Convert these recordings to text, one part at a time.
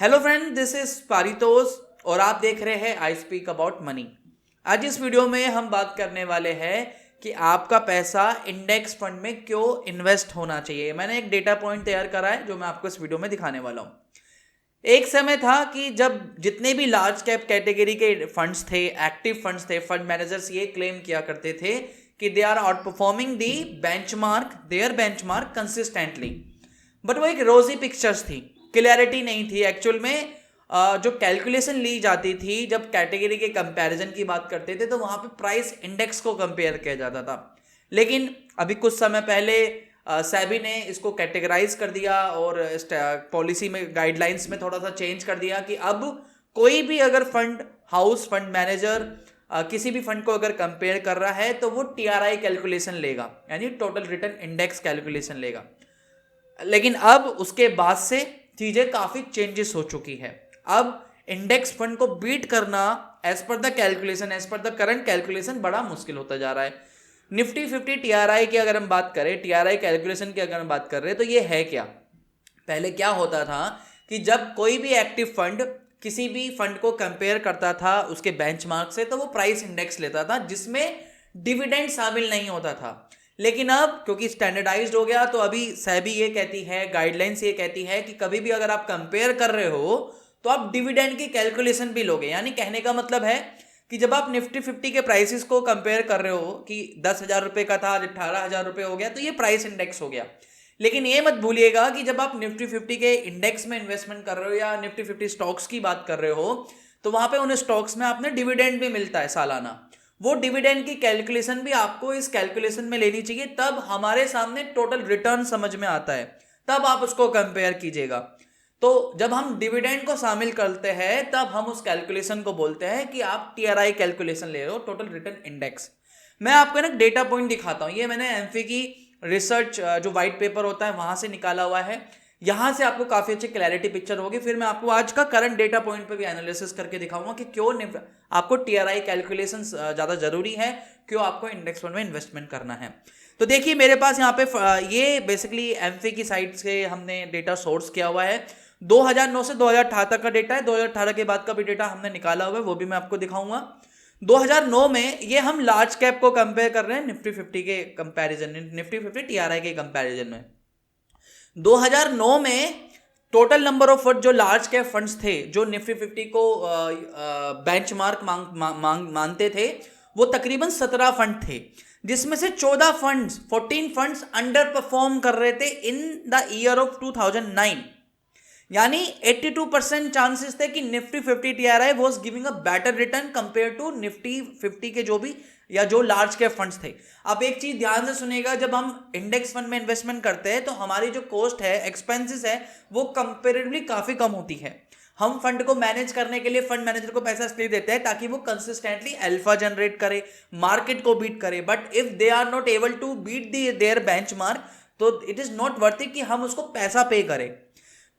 Hello friend, this is Paritosh और आप देख रहे हैं आई स्पीक अबाउट मनी। आज इस वीडियो में हम बात करने वाले हैं कि आपका पैसा इंडेक्स फंड में क्यों इन्वेस्ट होना चाहिए। मैंने एक डेटा पॉइंट तैयार करा है जो मैं आपको इस वीडियो में दिखाने वाला हूँ। एक समय था कि जब जितने भी लार्ज कैप कैटेगरी के फंड्स थे, एक्टिव फंड्स थे, फंड मैनेजर्स ये क्लेम किया करते थे कि they are outperforming the their benchmark consistently. But वो एक रोजी पिक्चर्स थी, क्लियरिटी नहीं थी। एक्चुअल में जो कैलकुलेशन ली जाती थी, जब कैटेगरी के कंपैरिजन की बात करते थे तो वहां पे प्राइस इंडेक्स को कंपेयर किया जाता था। लेकिन अभी कुछ समय पहले सेबी ने इसको कैटेगराइज कर दिया और पॉलिसी में, गाइडलाइंस में थोड़ा सा चेंज कर दिया कि अब कोई भी अगर फंड हाउस, फंड मैनेजर किसी भी फंड को अगर कंपेयर कर रहा है तो वो टीआरआई कैलकुलेशन लेगा, यानी टोटल रिटर्न इंडेक्स कैलकुलेशन लेगा। लेकिन अब उसके बाद से चीजें काफी चेंजेस हो चुकी है। अब इंडेक्स फंड को बीट करना as per the calculation, as per the current calculation बड़ा मुश्किल होता जा रहा है। निफ्टी 50 टीआरआई की अगर हम बात करें, टीआरआई कैलकुलेशन की अगर हम बात कर रहे हैं तो ये है क्या। पहले क्या होता था कि जब कोई भी एक्टिव फंड किसी भी फंड को कंपेयर करता था उसके बेंचमार्क से, तो वो प्राइस इंडेक्स लेता था जिसमें डिविडेंड शामिल नहीं होता था। लेकिन अब क्योंकि स्टैंडर्डाइज्ड हो गया तो अभी सेबी ये कहती है, गाइडलाइंस ये कहती है कि कभी भी अगर आप कंपेयर कर रहे हो तो आप डिविडेंड की कैलकुलेशन भी लोगे। यानी कहने का मतलब है कि जब आप निफ्टी 50 के प्राइसेस को कंपेयर कर रहे हो कि 10,000 रुपए का था, 18,000 रुपए हो गया, तो ये प्राइस इंडेक्स हो गया। लेकिन ये मत भूलिएगा कि जब आप निफ्टी 50 के इंडेक्स में इन्वेस्टमेंट कर रहे हो या निफ्टी 50 स्टॉक्स की बात कर रहे हो तो वहां पे उन स्टॉक्स में आपने डिविडेंड भी मिलता है सालाना। वो डिविडेंड की कैलकुलेशन भी आपको इस कैलकुलेशन में लेनी चाहिए, तब हमारे सामने टोटल रिटर्न समझ में आता है, तब आप उसको कंपेयर कीजिएगा। तो जब हम डिविडेंड को शामिल करते हैं तब हम उस कैलकुलेशन को बोलते हैं कि आप टीआरआई कैलकुलेशन ले रहे हो, टोटल रिटर्न इंडेक्स। मैं आपको ना डेटा पॉइंट दिखाता हूं। ये मैंने एमफी की रिसर्च जो व्हाइट पेपर होता है वहां से निकाला हुआ है। यहां से आपको काफी अच्छी क्लैरिटी पिक्चर होगी। फिर मैं आपको आज का करंट डेटा पॉइंट पे भी एनालिसिस करके दिखाऊंगा कि क्यों आपको टीआरआई कैलकुलेशन ज्यादा जरूरी है, क्यों आपको इंडेक्स फंड में इन्वेस्टमेंट करना है। तो देखिए मेरे पास यहाँ पे ये बेसिकली एमफी की साइट से हमने डेटा सोर्स किया हुआ है। 2009 से 2018 तक का डेटा है। 2018 के बाद का भी डेटा हमने निकाला हुआ है, वो भी मैं आपको दिखाऊंगा। 2009 में ये हम लार्ज कैप को कंपेयर कर रहे हैं निफ्टी 50 के कंपैरिजन, निफ्टी 50 टीआरआई के कंपैरिजन में। 2009 में टोटल नंबर ऑफ फंड जो लार्ज कैप फंड्स थे जो निफ्टी 50 को बेंचमार्क मानते थे, वो तकरीबन 17 फंड थे, जिसमें से 14 फंड्स अंडर परफॉर्म कर रहे थे इन द ईयर ऑफ 2009। यानी 82% चांसेस थे कि Nifty 50 TRI was giving a better return compare to Nifty 50 के जो भी या जो लार्ज कैप फंड्स थे। अब एक चीज ध्यान से सुनिएगा, जब हम इंडेक्स फंड में इन्वेस्टमेंट करते हैं तो हमारी जो कॉस्ट है, एक्सपेंसेस है, वो कंपेरेटिवली काफी कम होती है। हम फंड को मैनेज करने के लिए फंड मैनेजर को पैसा इसलिए देते हैं ताकि वो कंसिस्टेंटली अल्फा जनरेट करे, मार्केट को बीट करे। But if they are not able to beat their benchmark तो it is not worth it कि हम उसको पैसा पे करें।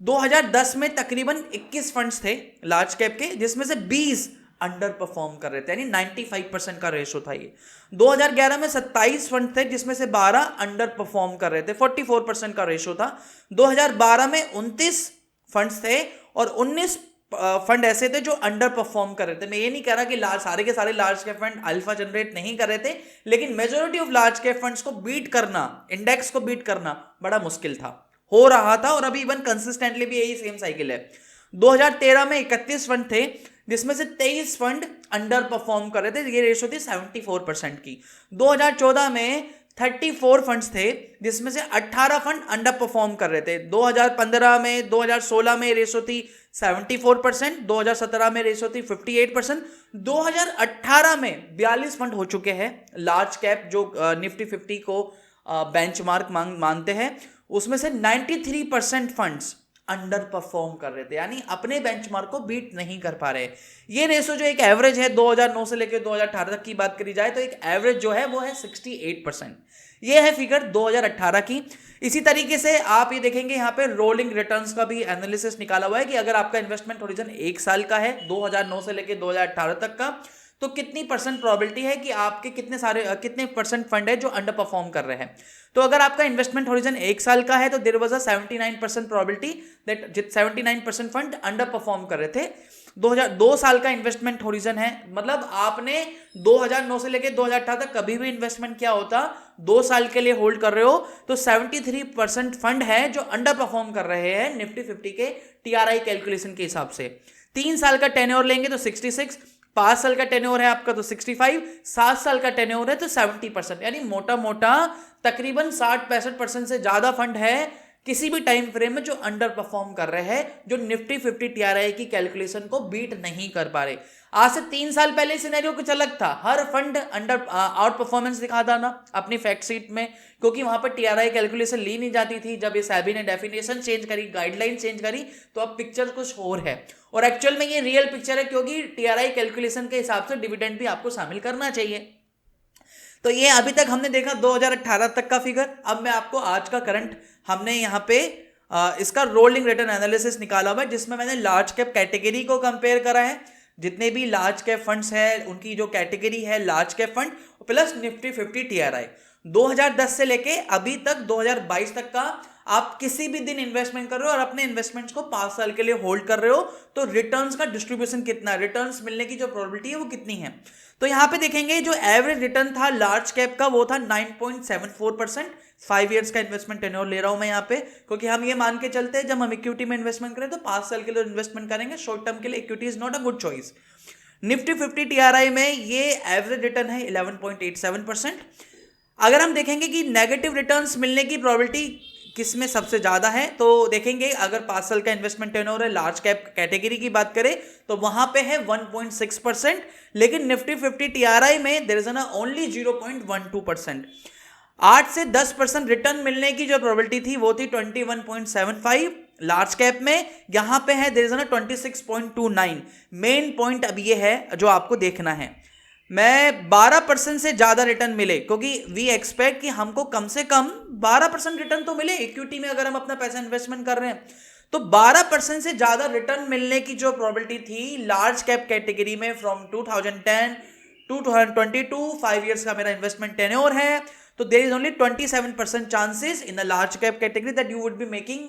2010 में तकरीबन 21 फंड्स थे लार्ज कैप के, जिसमें से 20 अंडर परफॉर्म कर रहे थे, यानी 95% का रेशो था ये। 2011 में 27 फंड थे जिसमें से 12 अंडर परफॉर्म कर रहे थे, 44% का रेशो था। 2012 में 29 फंड्स थे और 19 फंड ऐसे थे जो अंडर परफॉर्म कर रहे थे। मैं ये नहीं कह रहा कि सारे के सारे large cap fund alpha generate नहीं कर रहे थे, लेकिन majority of large cap funds को बीट करना, इंडेक्स को बीट करना बड़ा मुश्किल था, हो रहा था। और अभी इवन कंसिस्टेंटली भी यही सेम साइकिल है। 2013 में 31 फंड थे जिसमें से 23 फंड अंडर परफॉर्म कर रहे थे, ये रेशो थी 74% की। 2014 में 34 फंड्स थे जिसमें से 18 फंड अंडर परफॉर्म कर रहे थे। 2015 में, 2016 में रेशो थी 74%, 2017 में रेशो थी 58%, 2018 में 42 फंड हो चुके हैं लार्ज कैप जो निफ्टी 50 को बेंचमार्क मानते हैं। उसमें से 93% फंड्स अंडर परफॉर्म कर रहे थे, यानी अपने बेंचमार्क को बीट नहीं कर पा रहे। ये रेशो जो एक एवरेज है 2009 से लेकर 2018 तक की बात करी जाए तो एक एवरेज जो है वो है 68%। ये है फिगर 2018 की। इसी तरीके से आप ये देखेंगे यहाँ पे रोलिंग रिटर्न्स का भी एनालिसिस निकाला हुआ है कि अगर आपका इन्वेस्टमेंट होरिजन 1 साल का है 2009 से लेकर 2018 तक का, तो कितनी परसेंट प्रोबेबिलिटी है कि आपके कितने परसेंट फंड है जो अंडर परफॉर्म कर रहे हैं। तो अगर आपका इन्वेस्टमेंट होरिजन 1 साल का है तो there was a 79% probability that 79% fund underperform कर रहे थे। 2002 साल का इन्वेस्टमेंट होरिजन है, मतलब आपने 2009 से लेकर 2018 तक कभी भी इन्वेस्टमेंट किया होता, 2 साल के लिए होल्ड कर रहे हो, तो 73% फंड है जो अंडर परफॉर्म कर रहे हैं निफ्टी 50 के टीआरआई कैलकुलेशन के हिसाब से। 3 साल का टेन्योर लेंगे तो 66, 5 साल का टेन्योर है आपका तो 65, 7 साल का टेन्योर है तो 70%, यानी मोटा मोटा तकरीबन 60-65% से ज्यादा फंड है किसी भी टाइम फ्रेम में जो अंडर परफॉर्म कर रहे हैं, जो निफ्टी 50 टीआरआई की कैलकुलेशन को बीट नहीं कर पा रहे। आज से 3 साल पहले सिनेरियो कुछ अलग था, हर फंड अंडर आउट परफॉर्मेंस दिखाता ना अपनी फैक्ट शीट में, क्योंकि वहां पर टीआरआई कैलकुलेशन ली नहीं जाती थी। जब ये सेबी ने डेफिनेशन चेंज करी, गाइडलाइन चेंज करी, तो अब पिक्चर कुछ और है, और एक्चुअल में ये रियल पिक्चर है, क्योंकि टीआरआई कैलकुलेशन के हिसाब से डिविडेंड भी आपको शामिल करना चाहिए। तो ये अभी तक हमने देखा 2018 तक का फिगर। अब मैं आपको आज का करंट, हमने यहाँ पे इसका रोलिंग रिटर्न एनालिसिस निकाला हुआ है, जिसमें मैंने लार्ज कैप कैटेगरी को कंपेयर करा है। जितने भी लार्ज कैप फंड्स हैं उनकी जो कैटेगरी है large cap fund plus Nifty 50 TRI, 2010 से लेके अभी तक 2022 तक का आप किसी भी दिन इन्वेस्टमेंट कर रहे हो और अपने इन्वेस्टमेंट्स को 5 साल के लिए होल्ड कर रहे हो, तो रिटर्न्स का डिस्ट्रीब्यूशन कितना है, रिटर्न्स मिलने की जो प्रोबेबिलिटी है वो कितनी है। तो यहां पे देखेंगे जो एवरेज रिटर्न था लार्ज कैप का वो था 9.74%। 5 इयर्स का इन्वेस्टमेंट टेन्योर ले रहा हूं मैं यहाँ पे, क्योंकि हम ये मान के चलते हैं जब हम इक्विटी में इन्वेस्टमेंट करें तो 5 साल के लिए इन्वेस्टमेंट करेंगे, शॉर्ट टर्म के लिए equity is not a good choice. Nifty 50 TRI में ये एवरेज रिटर्न है 11.87%। अगर हम देखेंगे कि नेगेटिव रिटर्न्स मिलने की प्रोबेबिलिटी किसमें सबसे ज्यादा है, तो देखेंगे अगर 5 साल का इन्वेस्टमेंट टेन्योर है, लार्ज कैप कैटेगरी की बात करें तो वहां पे है 1.6%, लेकिन निफ्टी 50 टीआरआई में देयर इज ओनली 0.12%। 8 से 10% रिटर्न मिलने की जो प्रोबेबिलिटी थी वो थी 21.75 लार्ज कैप में, यहां पे है देयर इज 26.29। मेन पॉइंट अब ये है जो आपको देखना है, मैं 12% से ज्यादा रिटर्न मिले, क्योंकि वी एक्सपेक्ट कि हमको कम से कम 12% रिटर्न तो मिले इक्विटी में अगर हम अपना पैसा इन्वेस्टमेंट कर रहे हैं, तो 12% से ज्यादा रिटर्न मिलने की जो प्रोबेबिलिटी थी लार्ज कैप कैटेगरी में फ्रॉम 2010 टू 2022, 5 इयर्स का मेरा इन्वेस्टमेंट टेन्योर है, तो there is only 27% chances in the large cap category that you would be making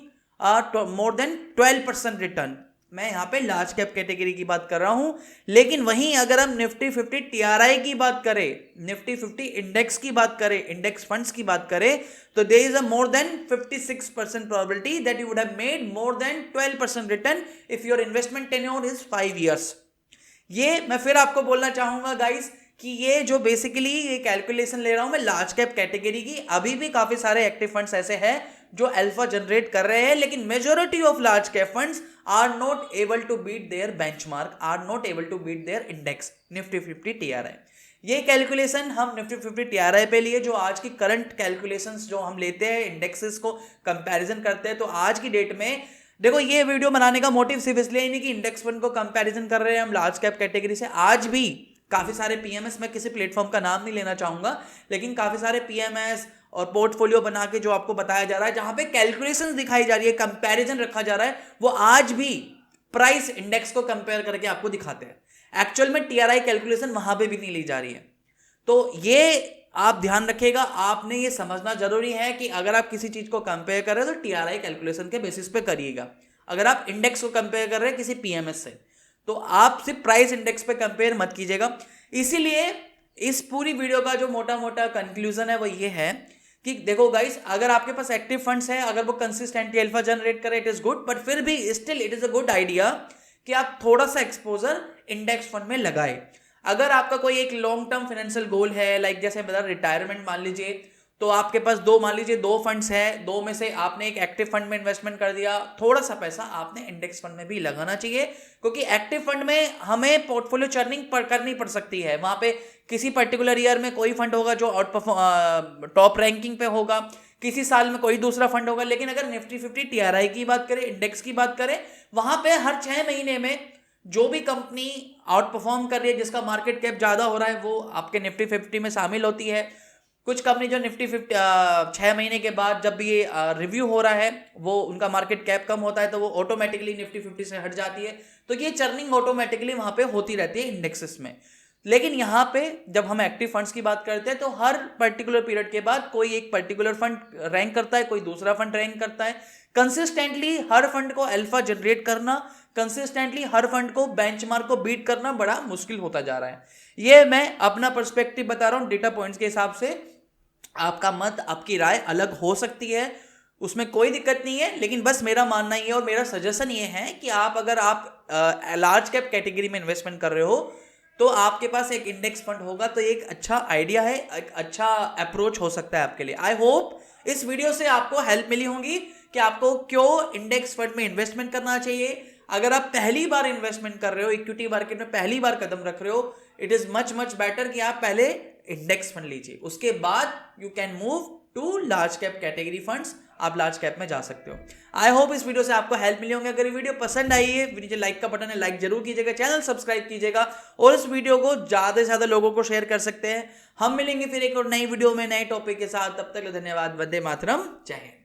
more than 12% return. मैं यहां पे लार्ज कैप कैटेगरी की बात कर रहा हूं, लेकिन वहीं अगर हम निफ्टी 50 टीआरआई की बात करें, निफ्टी 50 इंडेक्स की बात करें, इंडेक्स फंड्स की बात करें, तो there is a more than 56% probability that you would have made more than 12% return if your investment tenure is 5 years. ये मैं फिर आपको बोलना चाहूंगा गाइस कि ये जो बेसिकली ये कैलकुलेशन ले रहा हूं मैं लार्ज कैप कैटेगरी की, अभी भी काफी सारे एक्टिव फंड्स ऐसे हैं जो अल्फा जनरेट कर रहे हैं, लेकिन majority of large cap funds are not able to beat their benchmark, are not able to beat their index Nifty 50 TRI. ये कैलकुलेशन हम निफ्टी 50 टीआरआई पे लिए, जो आज की करंट कैलकुलेशंस जो हम लेते हैं इंडेक्सेस को कंपैरिजन करते हैं, तो आज की डेट में देखो ये वीडियो बनाने का मोटिव सिर्फ इसलिए नहीं कि इंडेक्स फंड को कंपैरिजन कर रहे हैं हम लार्ज कैप कैटेगरी से। आज भी काफी सारे पीएमएस, मैं किसी प्लेटफॉर्म का नाम नहीं लेना चाहूंगा, लेकिन काफी सारे पीएमएस और पोर्टफोलियो बना के जो आपको बताया जा रहा है, जहां पे कैलकुलेशंस दिखाई जा रही है, कंपैरिजन रखा जा रहा है, वो आज भी प्राइस इंडेक्स को कंपेयर करके आपको दिखाते हैं। एक्चुअल में टीआरआई कैलकुलेशन वहां पे भी नहीं ली जा रही है। तो ये आप ध्यान रखिएगा, आपने ये समझना जरूरी है कि अगर आप किसी चीज को कंपेयर कर रहे हो तो टीआरआई कैलकुलेशन के बेसिस पे करिएगा। अगर आप इंडेक्स को कंपेयर कर रहे हैं किसी पीएमएस से, तो आप सिर्फ प्राइस इंडेक्स पे कंपेयर मत कीजिएगा। इसीलिए इस पूरी वीडियो का जो मोटा मोटा कंक्लूजन है वो ये है कि देखो गाइस, अगर आपके पास एक्टिव फंड्स है, अगर वो कंसिस्टेंटली अल्फा जनरेट करे, इट इज गुड, बट फिर भी still it is a good idea कि आप थोड़ा सा एक्सपोजर इंडेक्स फंड में लगाए। अगर आपका कोई एक लॉन्ग टर्म फाइनेंशियल गोल है, लाइक जैसे मेरा रिटायरमेंट मान लीजिए, तो आपके पास मान लीजिए दो फंड्स हैं, दो में से आपने एक एक्टिव फंड में इन्वेस्टमेंट कर दिया, थोड़ा सा पैसा आपने इंडेक्स फंड में भी लगाना चाहिए, क्योंकि एक्टिव फंड में हमें पोर्टफोलियो चर्निंग करनी पड़ सकती है। वहां पे किसी पर्टिकुलर ईयर में कोई फंड होगा जो टॉप रैंकिंग पे होगा, किसी साल में कोई दूसरा फंड होगा, लेकिन अगर निफ्टी 50 टीआरआई की बात करें, इंडेक्स की बात करें, वहां पे हर 6 महीने में जो भी कंपनी आउट परफॉर्म कर रही है, जिसका मार्केट कैप ज्यादा हो रहा है, वो आपके निफ्टी 50 में शामिल होती है। कुछ कंपनी जो निफ्टी 50 6 महीने के बाद जब ये रिव्यू हो रहा है, वो उनका मार्केट कैप कम होता है, तो वो ऑटोमेटिकली निफ्टी 50 से हट जाती है। तो ये चर्निंग ऑटोमेटिकली वहां पे होती रहती है इंडेक्सेस में। लेकिन यहाँ पे जब हम एक्टिव फंड्स की बात करते हैं तो हर पर्टिकुलर पीरियड के बाद कोई एक पर्टिकुलर फंड रैंक करता है, कोई दूसरा फंड रैंक करता है। कंसिस्टेंटली हर फंड को अल्फा जनरेट करना, कंसिस्टेंटली हर फंड को बेंचमार्क को बीट करना बड़ा मुश्किल होता जा रहा है। ये मैं अपना पर्सपेक्टिव बता रहा हूँ डेटा पॉइंट्स के हिसाब से। आपका मत, आपकी राय अलग हो सकती है, उसमें कोई दिक्कत नहीं है, लेकिन बस मेरा मानना ये और मेरा सजेशन ये है कि आप अगर आप लार्ज कैप कैटेगरी में इन्वेस्टमेंट कर रहे हो तो आपके पास एक इंडेक्स फंड होगा तो एक अच्छा आइडिया है, एक अच्छा अप्रोच हो सकता है आपके लिए। आई होप इस वीडियो से आपको हेल्प मिली होगी कि आपको क्यों इंडेक्स फंड में इन्वेस्टमेंट करना चाहिए। अगर आप पहली बार इन्वेस्टमेंट कर रहे हो, इक्विटी मार्केट में पहली बार कदम रख रहे हो, इट इज मच बेटर कि आप पहले इंडेक्स फंड लीजिए, उसके बाद you can move to large cap category funds, आप लार्ज कैप में जा सकते हो। आई होप इस वीडियो से आपको हेल्प मिली होंगे। अगर ये वीडियो पसंद आई है, नीचे लाइक का बटन है, लाइक जरूर कीजिएगा, चैनल सब्सक्राइब कीजिएगा और इस वीडियो को ज्यादा से ज्यादा लोगों को शेयर कर सकते हैं। हम मिलेंगे फिर एक और नई वीडियो में नए टॉपिक के साथ, तब तक धन्यवाद। वंदे मातरम, जय हिंद।